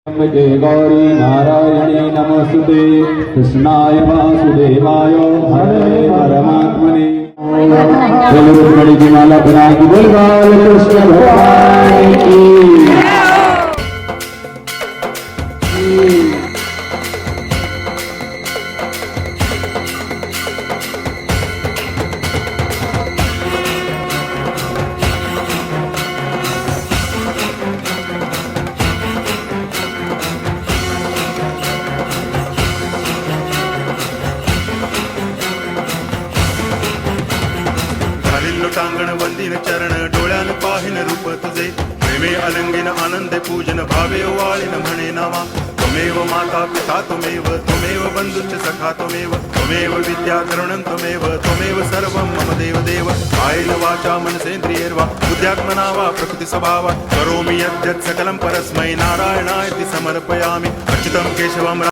जय गौरी नारायणी नमोस्तुते कृष्णाय वासुदेवाय हरे परमात्मने बोलो रुक्मिणी की माला बना की बोल कृष्ण भगवान की। टांगण वंदिन चरण डोळ्यान पाहिन रूप तुझे प्रेमे अलंगिन आनंदे पूजन भावे वाळीन म्हणे नामा त्वमेव माता पिता त्वमेव बंधुश्च सखा त्वमेव विद्या तरुणं त्वमेव सर्वं मम देव देव कायेन वाचा मनसेन्द्रियैर्वा बुद्ध्यात्मना वा प्रकृति स्वभावा करोमि यद्यत् सकलं परस्मै नारायणायति समर्पयामि अच्युतं केशवं